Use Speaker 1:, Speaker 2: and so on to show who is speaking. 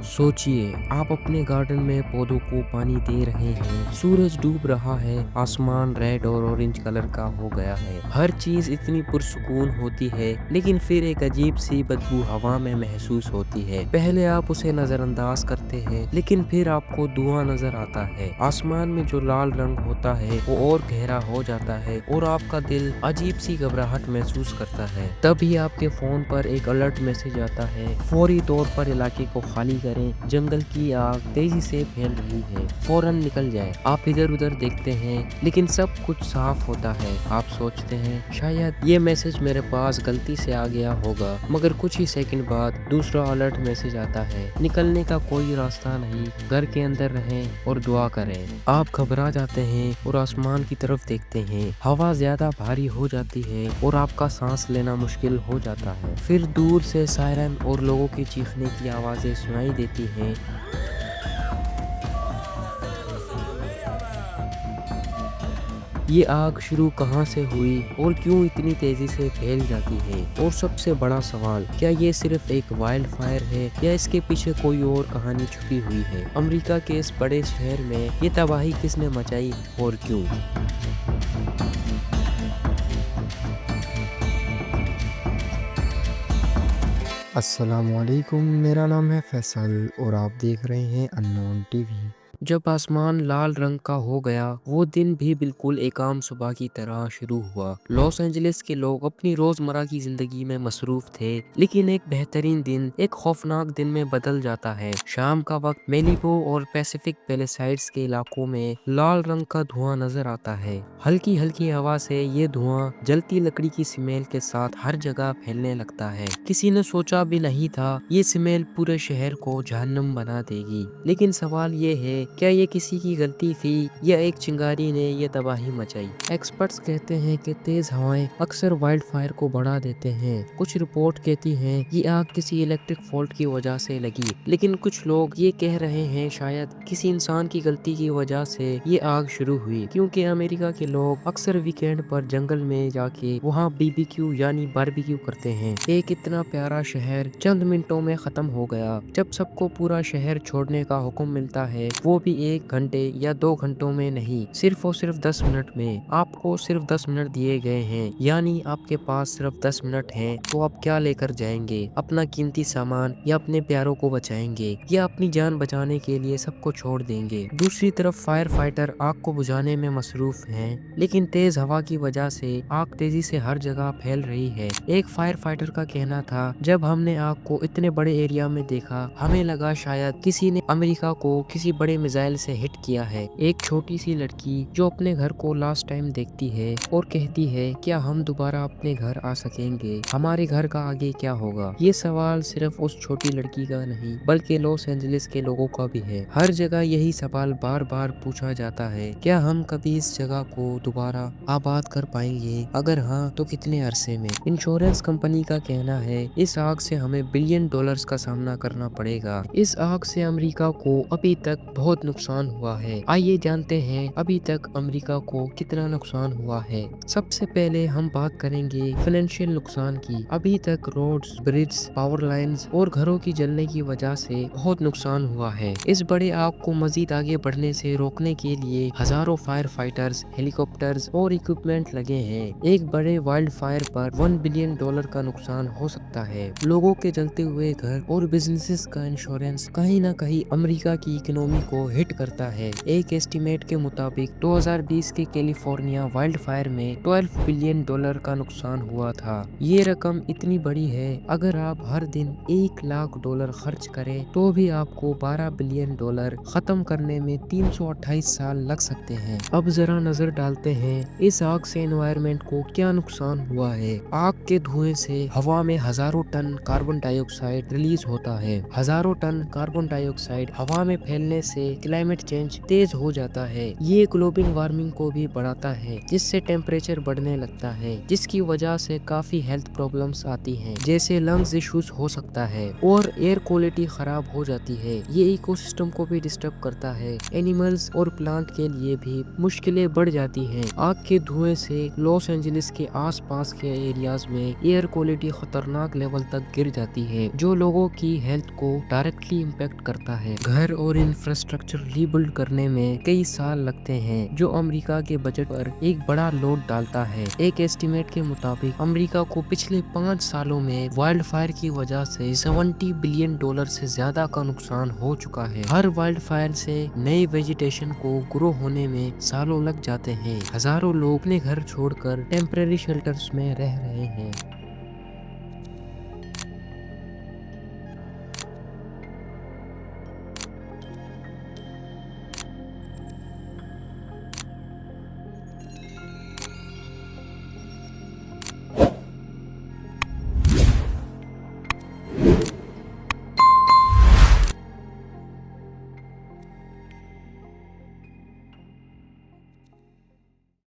Speaker 1: सोचिए, आप अपने गार्डन में पौधों को पानी दे रहे हैं, सूरज डूब रहा है, आसमान रेड और ऑरेंज कलर का हो गया है। हर चीज इतनी पुरसुकून होती है, लेकिन फिर एक अजीब सी बदबू हवा में महसूस होती है। पहले आप उसे नजरअंदाज करते हैं, लेकिन फिर आपको धुआं नजर आता है। आसमान में जो लाल रंग होता है वो और गहरा हो जाता है और आपका दिल अजीब सी घबराहट महसूस करता है। तभी आपके फोन पर एक अलर्ट मैसेज आता है, फौरी तौर पर इलाके को खाली करें, जंगल की आग तेजी से फैल रही है, फौरन निकल जाएं। आप इधर उधर देखते हैं, लेकिन सब कुछ साफ होता है। आप सोचते हैं शायद ये मैसेज मेरे पास गलती से आ गया होगा, मगर कुछ ही सेकंड बाद दूसरा अलर्ट मैसेज आता है, निकलने का कोई रास्ता नहीं, घर के अंदर रहें और दुआ करें। आप घबरा जाते हैं और आसमान की तरफ देखते हैं। हवा ज्यादा भारी हो जाती है और आपका सांस लेना मुश्किल हो जाता है। फिर दूर से सायरन और लोगों की चीखने की आवाजें सुनाई देती हैं। ये आग शुरू कहाँ से हुई और क्यों इतनी तेजी से फैल जाती है? और सबसे बड़ा सवाल, क्या ये सिर्फ एक वाइल्ड फायर है या इसके पीछे कोई और कहानी छुपी हुई है? अमेरिका के इस बड़े शहर में ये तबाही किसने मचाई और क्यों?
Speaker 2: अस्सलामुअलैकुम, मेरा नाम है फैसल और आप देख रहे हैं अननोन टीवी।
Speaker 1: जब आसमान लाल रंग का हो गया, वो दिन भी बिल्कुल एक आम सुबह की तरह शुरू हुआ। लॉस एंजलिस के लोग अपनी रोजमर्रा की जिंदगी में मसरूफ थे, लेकिन एक बेहतरीन दिन एक खौफनाक दिन में बदल जाता है। शाम का वक्त मेलिबो और पैसिफिक पैलिसाइड्स के इलाकों में लाल रंग का धुआं नजर आता है। हल्की हल्की हवा से ये धुआं जलती लकड़ी की स्मेल के साथ हर जगह फैलने लगता है। किसी ने सोचा भी नहीं था ये स्मेल पूरे शहर को जहन्नम बना देगी। लेकिन सवाल ये है, क्या ये किसी की गलती थी या एक चिंगारी ने ये तबाही मचाई? एक्सपर्ट्स कहते हैं कि तेज हवाएं अक्सर वाइल्ड फायर को बढ़ा देते हैं। कुछ रिपोर्ट कहती हैं ये आग किसी इलेक्ट्रिक फॉल्ट की वजह से लगी, लेकिन कुछ लोग ये कह रहे हैं शायद किसी इंसान की गलती की वजह से ये आग शुरू हुई, क्योंकि अमेरिका के लोग अक्सर वीकेंड पर जंगल में जाके वहाँ बीबीक्यू यानी बारबेक्यू करते हैं। एक इतना प्यारा शहर चंद मिनटों में खत्म हो गया। जब सबको पूरा शहर छोड़ने का हुक्म मिलता है, वो भी 1 घंटे या 2 घंटों में नहीं, सिर्फ और सिर्फ 10 मिनट में। आपको सिर्फ 10 मिनट दिए गए हैं, यानी आपके पास सिर्फ 10 मिनट हैं, तो आप क्या लेकर जाएंगे? अपना कीमती सामान या अपने प्यारों को बचाएंगे या अपनी जान बचाने के लिए सबको छोड़ देंगे? दूसरी तरफ फायर फाइटर आग को बुझाने में मसरूफ हैं, लेकिन तेज हवा की वजह से आग तेजी से हर जगह फैल रही है। एक फायर फाइटर का कहना था, जब हमने आग को इतने बड़े एरिया में देखा, हमें लगा शायद किसी ने अमेरिका को किसी बड़े मिसाइल से हिट किया है। एक छोटी सी लड़की जो अपने घर को लास्ट टाइम देखती है और कहती है, क्या हम दोबारा अपने घर आ सकेंगे? हमारे घर का आगे क्या होगा? ये सवाल सिर्फ उस छोटी लड़की का नहीं, बल्कि लॉस एंजलिस के लोगों का भी है। हर जगह यही सवाल बार बार पूछा जाता है, क्या हम कभी इस जगह को दोबारा आबाद कर पाएंगे? अगर हाँ, तो कितने अरसे में? इंश्योरेंस कंपनी का कहना है इस आग से हमें बिलियन डॉलर्स का सामना करना पड़ेगा। इस आग से अमेरिका को अभी तक बहुत नुकसान हुआ है। आइए जानते हैं अभी तक अमेरिका को कितना नुकसान हुआ है। सबसे पहले हम बात करेंगे फाइनेंशियल नुकसान की। अभी तक रोड्स, ब्रिज, पावर लाइंस और घरों की जलने की वजह से बहुत नुकसान हुआ है। इस बड़े आग को मजीद आगे बढ़ने से रोकने के लिए हजारों फायर फाइटर्स, हेलीकॉप्टर्स और इक्विपमेंट लगे हैं। एक बड़े वाइल्ड फायर पर $1 बिलियन का नुकसान हो सकता है। लोगों के जलते हुए घर और बिजनेसेस का इंश्योरेंस कहीं ना कहीं अमेरिका की इकोनॉमी को हिट करता है। एक एस्टिमेट के मुताबिक 2020 के कैलिफोर्निया वाइल्ड फायर में $12 बिलियन का नुकसान हुआ था। ये रकम इतनी बड़ी है, अगर आप हर दिन $1 लाख खर्च करें तो भी आपको $12 बिलियन खत्म करने में 328 साल लग सकते हैं। अब जरा नजर डालते हैं इस आग से एनवायरनमेंट को क्या नुकसान हुआ है। आग के धुएं से हवा में हजारों टन कार्बन डाइऑक्साइड रिलीज होता है। हजारों टन कार्बन डाइऑक्साइड हवा में फैलने से क्लाइमेट चेंज तेज हो जाता है। ये ग्लोबल वार्मिंग को भी बढ़ाता है, जिससे टेम्परेचर बढ़ने लगता है, जिसकी वजह से काफी हेल्थ प्रॉब्लम्स आती हैं, जैसे लंग्स इश्यूज हो सकता है और एयर क्वालिटी खराब हो जाती है। ये इकोसिस्टम को भी डिस्टर्ब करता है। एनिमल्स और प्लांट के लिए भी मुश्किलें बढ़ जाती हैं। आग के धुएं से लॉस एंजलिस के आसपास के एरियाज में एयर क्वालिटी खतरनाक लेवल तक गिर जाती है, जो लोगों की हेल्थ को डायरेक्टली इम्पैक्ट करता है। घर और इंफ्रास्ट्रक्चर रीबिल्ड करने में कई साल लगते हैं, जो अमेरिका के बजट पर एक बड़ा लोड डालता है। एक एस्टिमेट के मुताबिक अमेरिका को पिछले 5 सालों में वाइल्ड फायर की वजह से $70 बिलियन से ज्यादा का नुकसान हो चुका है। हर वाइल्ड फायर से नई वेजिटेशन को ग्रो होने में सालों लग जाते हैं। हजारों लोग अपने घर छोड़कर टेम्परेरी शेल्टर्स में रह रहे हैं।